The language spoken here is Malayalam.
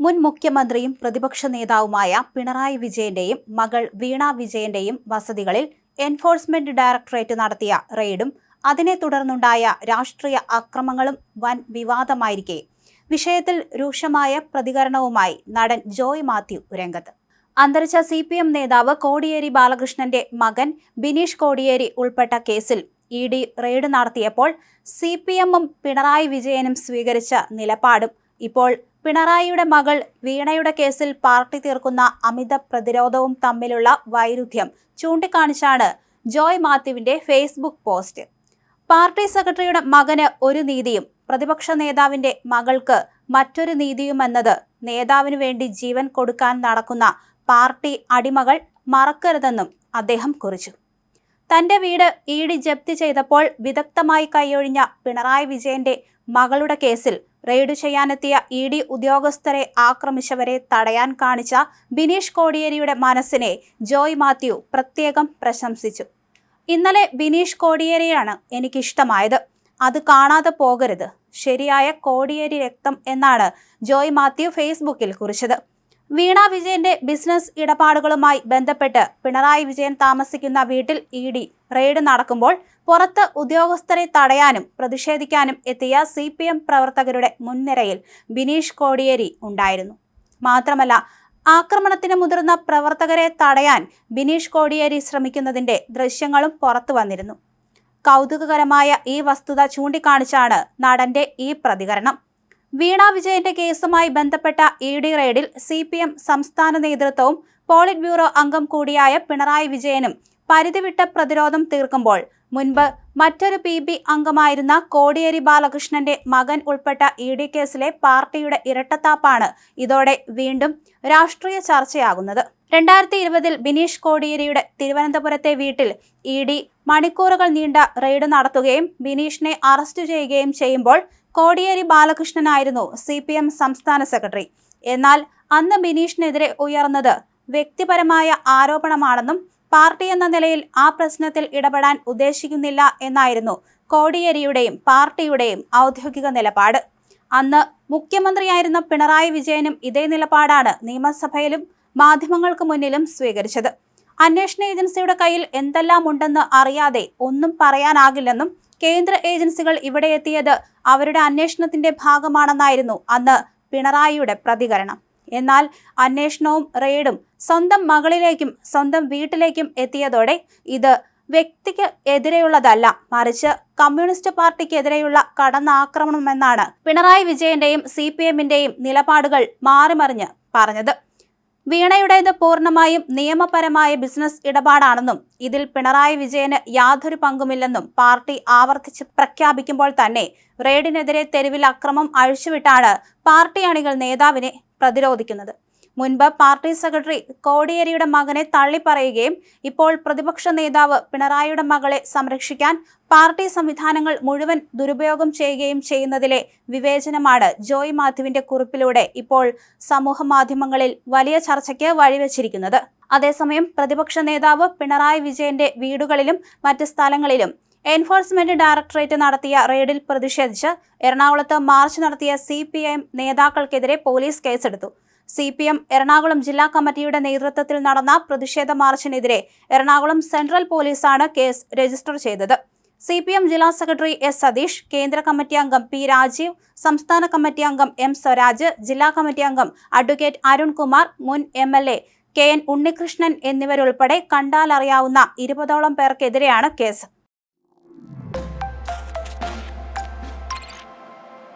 മുൻ മുഖ്യമന്ത്രിയും പ്രതിപക്ഷ നേതാവുമായ പിണറായി വിജയന്റെയും മകൾ വീണ വിജയന്റെയും വസതികളിൽ എൻഫോഴ്സ്മെന്റ് ഡയറക്ടറേറ്റ് നടത്തിയ റെയ്ഡും അതിനെ തുടർന്നുണ്ടായ രാഷ്ട്രീയ അക്രമങ്ങളും വൻ വിവാദമായിരിക്കെ വിഷയത്തിൽ രൂക്ഷമായ പ്രതികരണവുമായി നടൻ ജോയ് മാത്യു രംഗത്ത്. അന്തരിച്ച CPM നേതാവ് കോടിയേരി ബാലകൃഷ്ണന്റെ മകൻ ബിനീഷ് കോടിയേരി ഉൾപ്പെട്ട കേസിൽ ED റെയ്ഡ് നടത്തിയപ്പോൾ CPMഉം പിണറായി വിജയനും സ്വീകരിച്ച നിലപാടും ഇപ്പോൾ പിണറായിയുടെ മകൾ വീണയുടെ കേസിൽ പാർട്ടി തീർക്കുന്ന അമിത പ്രതിരോധവും തമ്മിലുള്ള വൈരുദ്ധ്യം ചൂണ്ടിക്കാണിച്ചാണ് ജോയ് മാത്യുവിന്റെ ഫേസ്ബുക്ക് പോസ്റ്റ്. പാർട്ടി സെക്രട്ടറിയുടെ മകന് ഒരു നീതിയും പ്രതിപക്ഷ നേതാവിന്റെ മകൾക്ക് മറ്റൊരു നീതിയുമെന്നത് നേതാവിനു വേണ്ടി ജീവൻ കൊടുക്കാൻ നടക്കുന്ന പാർട്ടി അടിമകൾ മറക്കരുതെന്നും അദ്ദേഹം കുറിച്ചു. തന്റെ വീട് ED ജപ്തി ചെയ്തപ്പോൾ വിദഗ്ധമായി കൈയൊഴിഞ്ഞ പിണറായി വിജയന്റെ മകളുടെ കേസിൽ റെയ്ഡ് ചെയ്യാനെത്തിയ ED ഉദ്യോഗസ്ഥരെ ആക്രമിച്ചവരെ തടയാൻ കാണിച്ച ബിനീഷ് കോടിയേരിയുടെ മനസ്സിനെ ജോയ് മാത്യു പ്രത്യേകം പ്രശംസിച്ചു. ഇന്നലെ ബിനീഷ് കോടിയേരിയാണ് എനിക്കിഷ്ടമായത്, അത് കാണാതെ പോകരുത്, ശരിയായ കോടിയേരി രക്തം എന്നാണ് ജോയ് മാത്യു ഫേസ്ബുക്കിൽ കുറിച്ചത്. വീണ വിജയന്റെ ബിസിനസ് ഇടപാടുകളുമായി ബന്ധപ്പെട്ട് പിണറായി വിജയൻ താമസിക്കുന്ന വീട്ടിൽ ED റെയ്ഡ് നടക്കുമ്പോൾ പുറത്ത് ഉദ്യോഗസ്ഥരെ തടയാനും പ്രതിഷേധിക്കാനും എത്തിയ CPM പ്രവർത്തകരുടെ മുൻനിരയിൽ ബിനീഷ് കോടിയേരി ഉണ്ടായിരുന്നു. മാത്രമല്ല, ആക്രമണത്തിന് മുതിർന്ന പ്രവർത്തകരെ തടയാൻ ബിനീഷ് കോടിയേരി ശ്രമിക്കുന്നതിന്റെ ദൃശ്യങ്ങളും പുറത്തു വന്നിരുന്നു. കൗതുകകരമായ ഈ വസ്തുത ചൂണ്ടിക്കാണിച്ചാണ് നടന്റെ ഈ പ്രതികരണം. വീണ വിജയന്റെ കേസുമായി ബന്ധപ്പെട്ട ED റെയ്ഡിൽ CPM സംസ്ഥാന നേതൃത്വവും പോളിറ്റ് ബ്യൂറോ അംഗം കൂടിയായ പിണറായി വിജയനും പരിധിവിട്ട പ്രതിരോധം തീർക്കുമ്പോൾ മുൻപ് മറ്റൊരു PB അംഗമായിരുന്ന കോടിയേരി ബാലകൃഷ്ണന്റെ മകൻ ഉൾപ്പെട്ട ED കേസിലെ പാർട്ടിയുടെ ഇരട്ടത്താപ്പാണ് ഇതോടെ വീണ്ടും രാഷ്ട്രീയ ചർച്ചയാകുന്നത്. 2020 ബിനീഷ് കോടിയേരിയുടെ തിരുവനന്തപുരത്തെ വീട്ടിൽ ED മണിക്കൂറുകൾ നീണ്ട റെയ്ഡ് നടത്തുകയും ബിനീഷിനെ അറസ്റ്റ് ചെയ്യുകയും ചെയ്യുമ്പോൾ കോടിയേരി ബാലകൃഷ്ണനായിരുന്നു CPM സംസ്ഥാന സെക്രട്ടറി. എന്നാൽ അന്ന് ബിനീഷിനെതിരെ ഉയർന്നത് വ്യക്തിപരമായ ആരോപണമാണെന്നും പാർട്ടി എന്ന നിലയിൽ ആ പ്രശ്നത്തിൽ ഇടപെടാൻ ഉദ്ദേശിക്കുന്നില്ല എന്നായിരുന്നു കോടിയേരിയുടെയും പാർട്ടിയുടെയും ഔദ്യോഗിക നിലപാട്. അന്ന് മുഖ്യമന്ത്രിയായിരുന്ന പിണറായി വിജയനും ഇതേ നിലപാടാണ് നിയമസഭയിലും മാധ്യമങ്ങൾക്ക് മുന്നിലും സ്വീകരിച്ചത്. അന്വേഷണ ഏജൻസിയുടെ കയ്യിൽ എന്തെല്ലാം ഉണ്ടെന്ന് അറിയാതെ ഒന്നും പറയാനാകില്ലെന്നും കേന്ദ്ര ഏജൻസികൾ ഇവിടെ എത്തിയത് അവരുടെ അന്വേഷണത്തിന്റെ ഭാഗമാണെന്നായിരുന്നു അന്ന് പിണറായിയുടെ പ്രതികരണം. എന്നാൽ അന്വേഷണവും റെയ്ഡും സ്വന്തം മകളിലേക്കും സ്വന്തം വീട്ടിലേക്കും എത്തിയതോടെ ഇത് വ്യക്തിക്ക് എതിരെയുള്ളതല്ല, മറിച്ച് കമ്മ്യൂണിസ്റ്റ് പാർട്ടിക്കെതിരെയുള്ള കടന്നാക്രമണമെന്നാണ് പിണറായി വിജയന്റെയും CPMന്റെയും നിലപാടുകൾ മാറിമറിഞ്ഞ് പറഞ്ഞത്. വീണയുടേത് പൂർണ്ണമായും നിയമപരമായ ബിസിനസ് ഇടപാടാണെന്നും ഇതിൽ പിണറായി വിജയന് യാതൊരു പങ്കുമില്ലെന്നും പാർട്ടി ആവർത്തിച്ച് പ്രഖ്യാപിക്കുമ്പോൾ തന്നെ റെയ്ഡിനെതിരെ തെരുവിൽ അക്രമം അഴിച്ചുവിട്ടാണ് പാർട്ടി അണികൾ നേതാവിനെ പ്രതിരോധിക്കുന്നത്. മുൻപ് പാർട്ടി സെക്രട്ടറി കോടിയേരിയുടെ മകനെ തള്ളിപ്പറയുകയും ഇപ്പോൾ പ്രതിപക്ഷ നേതാവ് പിണറായിയുടെ മകളെ സംരക്ഷിക്കാൻ പാർട്ടി സംവിധാനങ്ങൾ മുഴുവൻ ദുരുപയോഗം ചെയ്യുകയും ചെയ്യുന്നതിലെ വിവേചനമാണ് ജോയ് മാത്യുവിന്റെ കുറിപ്പിലൂടെ ഇപ്പോൾ സമൂഹ മാധ്യമങ്ങളിൽ വലിയ ചർച്ചയ്ക്ക് വഴിവെച്ചിരിക്കുന്നത്. അതേസമയം പ്രതിപക്ഷ നേതാവ് പിണറായി വിജയന്റെ വീടുകളിലും മറ്റ് സ്ഥലങ്ങളിലും എൻഫോഴ്സ്മെന്റ് ഡയറക്ടറേറ്റ് നടത്തിയ റെയ്ഡിൽ പ്രതിഷേധിച്ച് എറണാകുളത്ത് മാർച്ച് നടത്തിയ CPM നേതാക്കൾക്കെതിരെ പോലീസ് കേസെടുത്തു. CPM എറണാകുളം ജില്ലാ കമ്മിറ്റിയുടെ നേതൃത്വത്തിൽ നടന്ന പ്രതിഷേധ മാർച്ചിനെതിരെ എറണാകുളം സെൻട്രൽ പോലീസാണ് കേസ് രജിസ്റ്റർ ചെയ്തത്. CPM ജില്ലാ സെക്രട്ടറി S സതീഷ്, കേന്ദ്ര കമ്മിറ്റി അംഗം P രാജീവ്, സംസ്ഥാന കമ്മിറ്റി അംഗം M സ്വരാജ്, ജില്ലാ കമ്മിറ്റി അംഗം അഡ്വക്കേറ്റ് അരുൺകുമാർ, മുൻ MLA KN ഉണ്ണികൃഷ്ണൻ എന്നിവരുൾപ്പെടെ കണ്ടാലറിയാവുന്ന 20ഓളം പേർക്കെതിരെയാണ് കേസ്.